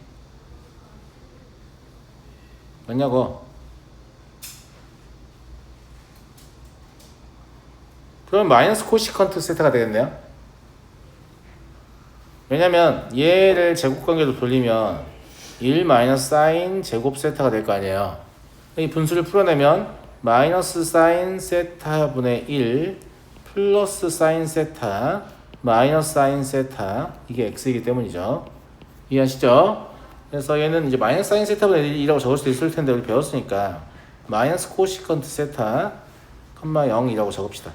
맞냐고? 그럼 마이너스 코시컨트 세타가 되겠네요. 왜냐면 얘를 제곱관계로 돌리면 1 마이너스 사인 제곱 세타가 될 거 아니에요. 이 분수를 풀어내면 마이너스 사인 세타 분의 1 플러스 사인 세타 마이너스 사인 세타, 이게 x이기 때문이죠. 이해하시죠? 그래서 얘는 이제 마이너스 사인 세타 분의 1이라고 적을 수도 있을 텐데 우리 배웠으니까 마이너스 코시컨트 세타 0이라고 적읍시다.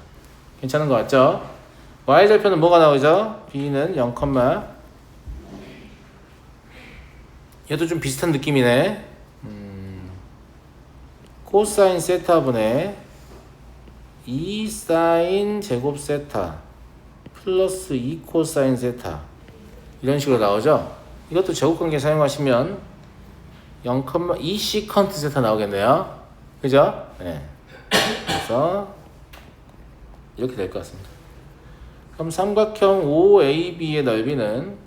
괜찮은 거 같죠? y절편은 뭐가 나오죠? b는 0, 얘도 좀 비슷한 느낌이네. 코사인 세타분의 2 사인 제곱 세타 플러스 2 코사인 세타, 이런 식으로 나오죠? 이것도 제곱관계 사용하시면 0,2 시컨트 세타 나오겠네요. 그죠? 네. 그래서 이렇게 될 것 같습니다. 그럼 삼각형 OAB의 넓이는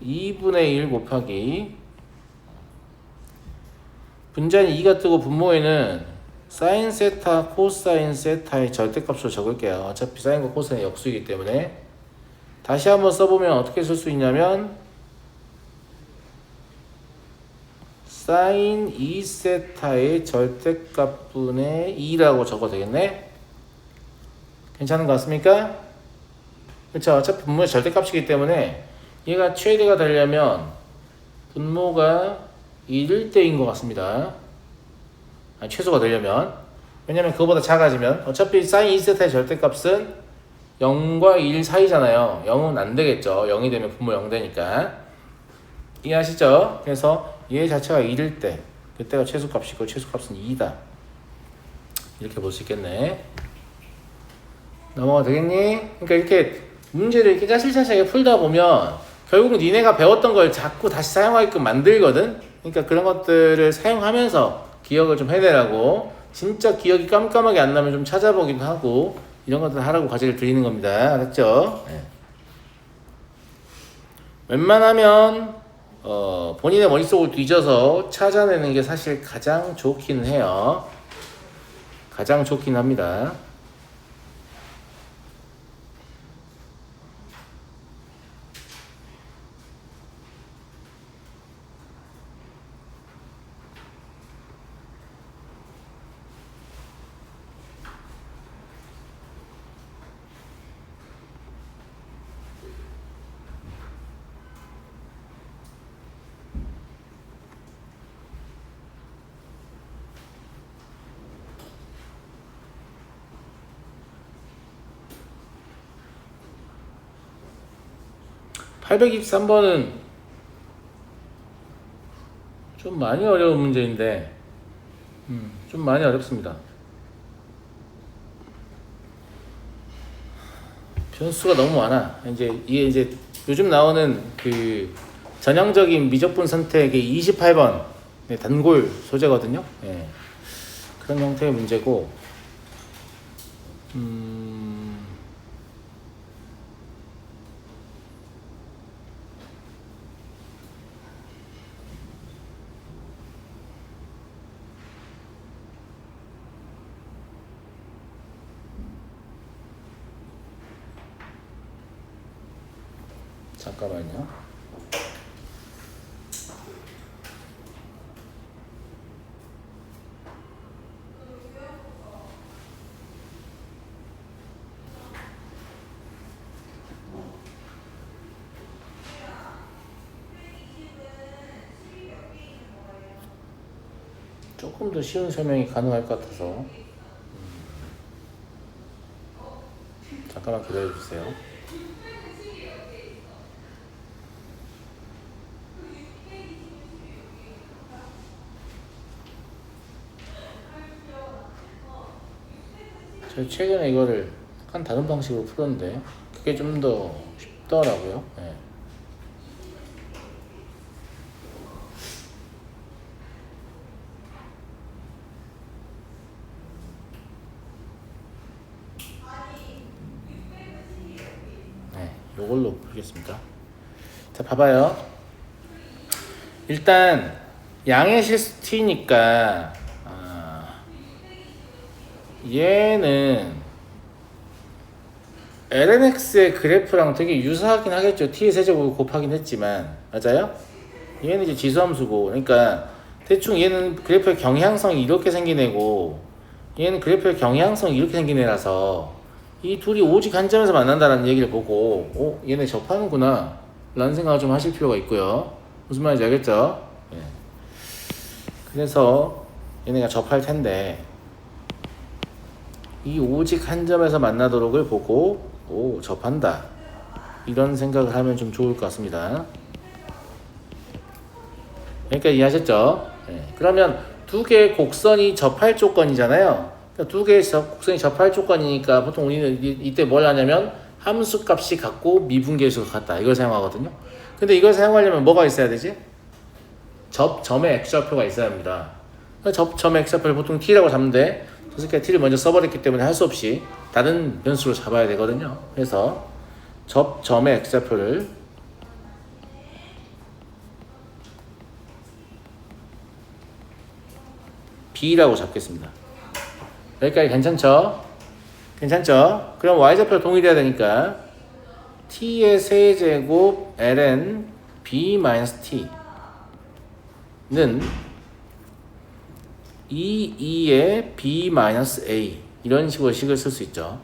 2분의 1 곱하기 분자는 2가 뜨고 분모에는 사인 세타, 코사인 세타의 절대값으로 적을게요. 어차피 사인과 코사인이 역수이기 때문에. 다시 한번 써보면 어떻게 쓸 수 있냐면 사인 2세타의 절대값분의 2라고 적어도 되겠네. 괜찮은 것 같습니까? 그렇죠. 어차피 분모의 절대값이기 때문에 얘가 최대가 되려면 분모가 1일 때인 것 같습니다. 아니, 최소가 되려면. 왜냐면 그거보다 작아지면 어차피 사인 2세타의 절대값은 0과 1 사이잖아요. 0은 안 되겠죠. 0이 되면 분모 0 되니까. 이해하시죠? 그래서 얘 자체가 1일 때 그때가 최소값이고 최소값은 2다. 이렇게 볼 수 있겠네. 넘어가 되겠니? 그러니까 이렇게 문제를 이렇게 짜실짜실하게 풀다 보면 결국은 니네가 배웠던 걸 자꾸 다시 사용하게끔 만들거든. 그러니까 그런 것들을 사용하면서 기억을 좀 해내라고, 진짜 기억이 깜깜하게 안 나면 좀 찾아보기도 하고 이런 것들 하라고 과제를 드리는 겁니다. 알았죠? 네. 웬만하면 본인의 머릿속을 뒤져서 찾아내는 게 사실 가장 좋긴 해요. 가장 좋긴 합니다. (823번은) 좀 많이 어려운 문제인데 좀 많이 어렵습니다. 변수가 너무 많아. 이게 이제 요즘 나오는 그 전형적인 미적분 선택의 28번 단골 소재거든요. 예. 그런 형태의 문제고, 잠깐만요. 조금 더 쉬운 설명이 가능할 것 같아서 잠깐만 기다려주세요. 그래서 최근에 이거를 약간 다른 방식으로 풀었는데 그게 좀 더 쉽더라고요. 네. 네, 요걸로 풀겠습니다. 자, 봐봐요. 일단 양의 실수 t니까 얘는 lnx의 그래프랑 되게 유사하긴 하겠죠. t의 세제곱을 곱하긴 했지만 맞아요? 얘는 이제 지수함수고 그러니까 대충 얘는 그래프의 경향성이 이렇게 생긴 애고 얘는 그래프의 경향성이 이렇게 생긴 애라서 이 둘이 오직 한 점에서 만난다는 얘기를 보고 얘네 접하는구나 라는 생각을 좀 하실 필요가 있고요. 무슨 말인지 알겠죠? 예. 그래서 얘네가 접할 텐데 이 오직 한 점에서 만나도록을 보고 접한다 이런 생각을 하면 좀 좋을 것 같습니다. 그러니까 이해하셨죠? 네. 그러면 두 개의 곡선이 접할 조건이잖아요. 그러니까 두 개의 곡선이 접할 조건이니까 보통 우리는 이때 뭘 하냐면 함수 값이 같고 미분계수가 같다 이걸 사용하거든요. 근데 이걸 사용하려면 뭐가 있어야 되지? 접점의 x좌표가 있어야 합니다. 접점의 x좌표를 보통 t라고 잡는데 저 새끼가 t를 먼저 써버렸기 때문에 할 수 없이 다른 변수로 잡아야 되거든요. 그래서 접점의 x좌표를 b라고 잡겠습니다. 여기까지 괜찮죠? 괜찮죠? 그럼 y좌표가 동일해야 되니까 t의 세제곱 ln b-t는 2의 b-a 이런 식으로 식을 쓸 수 있죠.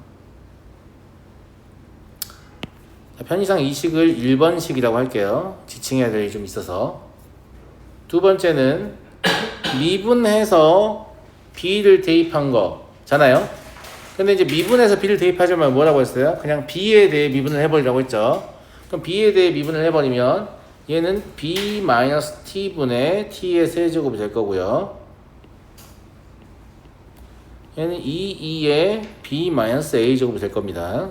편의상 이 식을 1번식이라고 할게요. 지칭해야 될 일이 좀 있어서. 두 번째는 미분해서 b를 대입한 거잖아요. 근데 이제 미분해서 b를 대입하자면 뭐라고 했어요? 그냥 b에 대해 미분을 해버리라고 했죠. 그럼 b에 대해 미분을 해버리면 얘는 b-t분의 t의 세제곱이 될 거고요. 얘는 2의 b-a 제곱이 될 겁니다.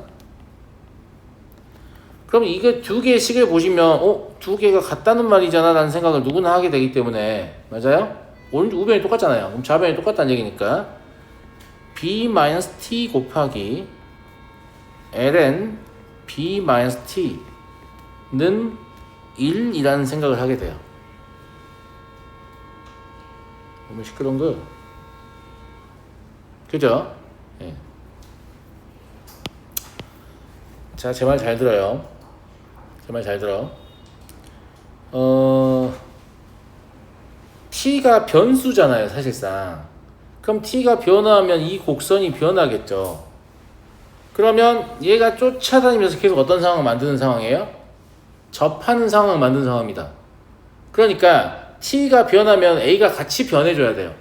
그럼 이거 두 개의 식을 보시면 두 개가 같다는 말이잖아 라는 생각을 누구나 하게 되기 때문에 맞아요? 우변이 똑같잖아요. 그럼 좌변이 똑같다는 얘기니까 b-t 곱하기 ln b-t는 1이라는 생각을 하게 돼요. 너무 시끄러운 거 그죠? 네. 자, 제 말 잘 들어요. 제 말 잘 들어. t가 변수잖아요, 사실상. 그럼 t가 변화하면 이 곡선이 변하겠죠. 그러면 얘가 쫓아다니면서 계속 어떤 상황을 만드는 상황이에요? 접하는 상황을 만드는 상황입니다. 그러니까 t가 변하면 a가 같이 변해줘야 돼요.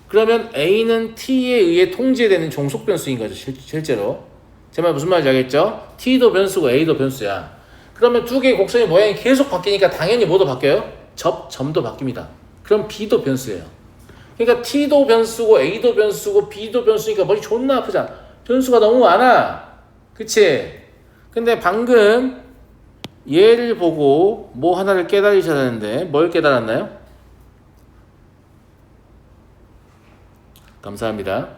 그러면 a는 t에 의해 통제되는 종속 변수인 거죠, 실제로. 제 말 무슨 말인지 알겠죠? t도 변수고 a도 변수야. 그러면 두 개의 곡선의 모양이 계속 바뀌니까 당연히 뭐도 바뀌어요? 점도 바뀝니다. 그럼 b도 변수예요. 그러니까 t도 변수고 a도 변수고 b도 변수니까 머리 존나 아프잖아. 변수가 너무 많아. 그치? 근데 방금 얘를 보고 뭐 하나를 깨달으셔야 되는데 뭘 깨달았나요? 감사합니다.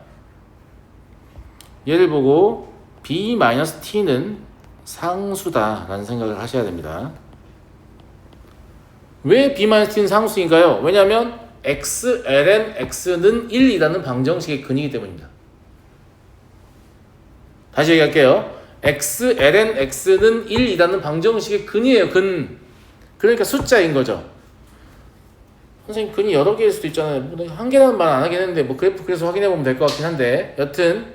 얘를 보고 b-t는 상수다 라는 생각을 하셔야 됩니다. 왜 b-t는 상수인가요? 왜냐하면 x, ln x는 1이라는 방정식의 근이기 때문입니다. 다시 얘기할게요. x, ln x는 1이라는 방정식의 근이에요. 근. 그러니까 숫자인 거죠. 선생님 근이 여러 개일 수도 있잖아요. 한 개라는 말 안 하긴 했는데 뭐 그래프 그래서 확인해 보면 될 것 같긴 한데 여튼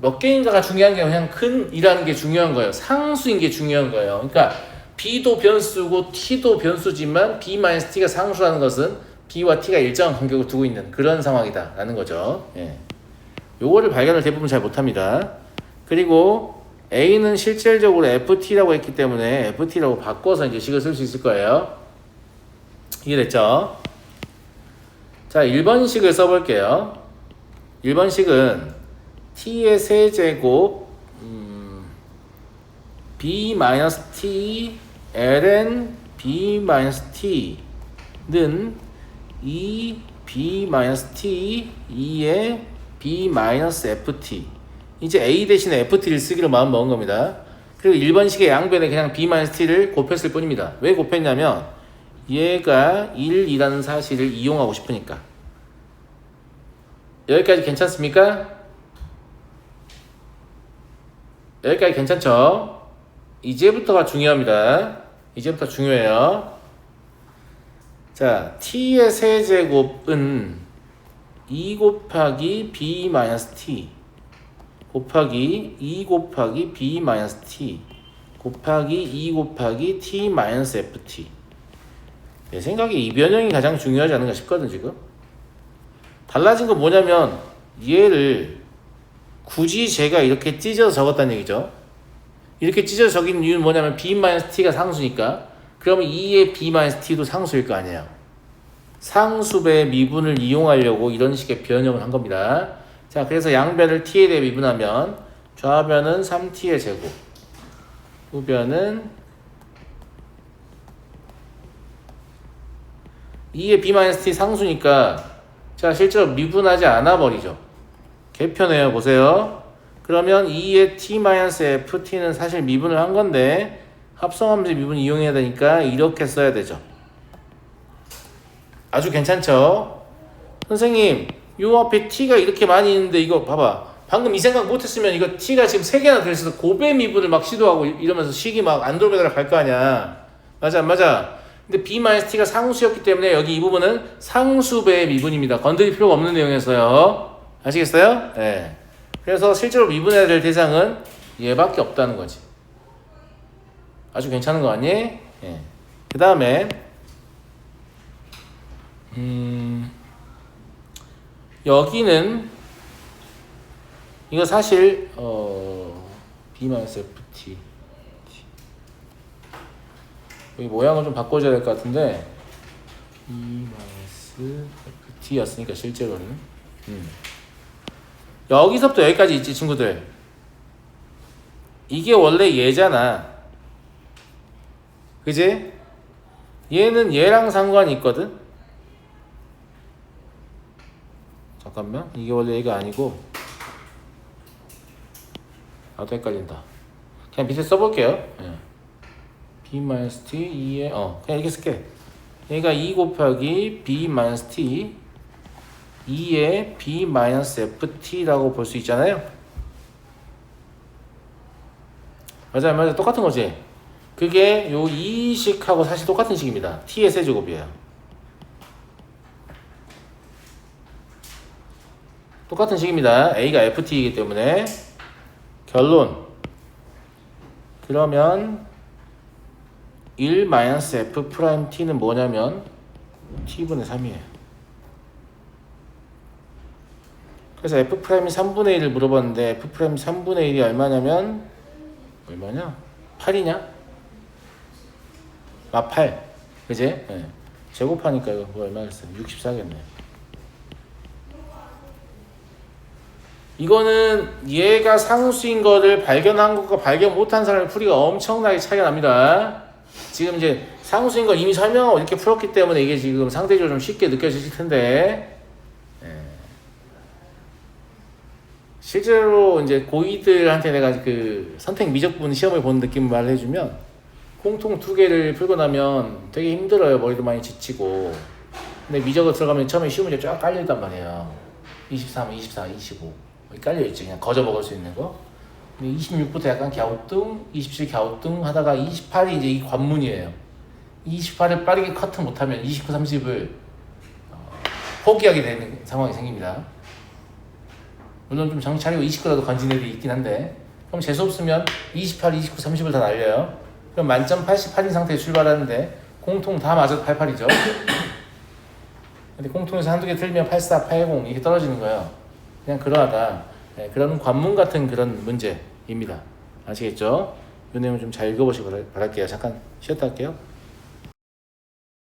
몇 개인가가 중요한 게 그냥 근이라는 게 중요한 거예요. 상수인 게 중요한 거예요. 그러니까 b도 변수고 t도 변수지만 b-t가 상수라는 것은 b와 t가 일정한 간격을 두고 있는 그런 상황이다 라는 거죠. 예. 요거를 발견을 대부분 잘 못합니다. 그리고 a는 실질적으로 ft라고 했기 때문에 ft라고 바꿔서 이제 식을 쓸 수 있을 거예요. 이해됐죠? 자, 1번식을 써볼게요. 1번식은 t의 세제곱 b-t ln b-t는 2b-t 2의 b-ft 이제 a 대신에 ft를 쓰기로 마음 먹은 겁니다. 그리고 1번식의 양변에 그냥 b-t를 곱했을 뿐입니다. 왜 곱했냐면 얘가 1이라는 사실을 이용하고 싶으니까. 여기까지 괜찮습니까? 여기까지 괜찮죠? 이제부터가 중요합니다. 이제부터 중요해요. 자, t의 세제곱은 2 곱하기 b-t 곱하기 2 곱하기 b-t 곱하기 2 곱하기 t-ft. 내 생각에 이 변형이 가장 중요하지 않은가 싶거든 지금. 달라진 건 뭐냐면 얘를 굳이 제가 이렇게 찢어서 적었다는 얘기죠. 이렇게 찢어서 적인 이유는 뭐냐면 b-t가 상수니까. 그러면 2의 b-t도 상수일 거 아니에요. 상수배 미분을 이용하려고 이런 식의 변형을 한 겁니다. 자, 그래서 양변을 t에 대해 미분하면 좌변은 3t의 제곱, 우변은 2의 b-t 상수니까 자, 실제로 미분하지 않아 버리죠. 개편해요. 보세요. 그러면 2의 t-ft는 사실 미분을 한 건데 합성하면서 미분 이용해야 되니까 이렇게 써야 되죠. 아주 괜찮죠? 선생님, 요 앞에 t가 이렇게 많이 있는데 이거 봐봐. 방금 이 생각 못했으면 이거 t가 지금 3개나 들어있어서 고배 미분을 막 시도하고 이러면서 식이 막 안드로메다로 갈 거 아니야. 맞아 안 맞아? 근데 b-t가 상수였기 때문에 여기 이 부분은 상수배의 미분입니다. 건드릴 필요가 없는 내용이었어요. 아시겠어요? 네. 그래서 실제로 미분해야 될 대상은 얘밖에 없다는 거지. 아주 괜찮은 거 아니? 예. 그 다음에 여기는 이거 사실 b-ft 여기 모양을 좀 바꿔줘야 될 것 같은데 b-ft였으니까 실제로는 여기서부터 여기까지 있지 친구들. 이게 원래 얘잖아. 그지? 얘는 얘랑 상관이 있거든. 잠깐만, 이게 원래 얘가 아니고 나도 헷갈린다. 그냥 밑에 써볼게요. 예. b-t 2에 그냥 이렇게 쓸게. 얘가 2 곱하기 b-t 2의 b-ft라고 볼 수 있잖아요. 맞아 맞아, 똑같은 거지. 그게 요 2식하고 사실 똑같은 식입니다. t의 세제곱이에요. 똑같은 식입니다. a가 ft이기 때문에. 결론, 그러면 1-f'-t는 뭐냐면 t분의 3이에요. 그래서 f'이 3분의 1을 물어봤는데 f'이 3분의 1이 얼마냐면 얼마냐? 8이냐? 8. 그지? 네. 제곱하니까 이거 뭐 얼마겠어요? 64겠네. 이거는 얘가 상수인 거를 발견한 것과 발견 못한 사람의 풀이가 엄청나게 차이가 납니다. 지금 이제 상수인 걸 이미 설명하고 이렇게 풀었기 때문에 이게 지금 상대적으로 좀 쉽게 느껴지실 텐데, 실제로 이제 고2들한테 내가 그 선택 미적분 시험을 보는 느낌을 말해주면 공통 2개를 풀고 나면 되게 힘들어요. 머리도 많이 지치고. 근데 미적을 들어가면 처음에 쉬운 문제 쫙 깔려있단 말이에요. 23, 24, 25 깔려있지. 그냥 거저 먹을 수 있는 거. 근데 26부터 약간 갸우뚱, 27 갸우뚱 하다가 28이 이제 이 관문이에요. 28을 빠르게 커트 못하면 29, 30을 포기하게 되는 상황이 생깁니다. 물론 좀 정신 차리고 29라도 건진 애들이 있긴 한데, 그럼 재수 없으면 28, 29, 30을 다 날려요. 그럼 만점 88인 상태에 출발하는데 공통 다 맞아도 88이죠. 근데 공통에서 한두 개 틀리면 84, 80 이렇게 떨어지는 거예요. 그냥 그러하다. 네, 그런 관문 같은 그런 문제입니다. 아시겠죠? 이 내용 좀 잘 읽어보시기 바랄게요. 잠깐 쉬었다 할게요.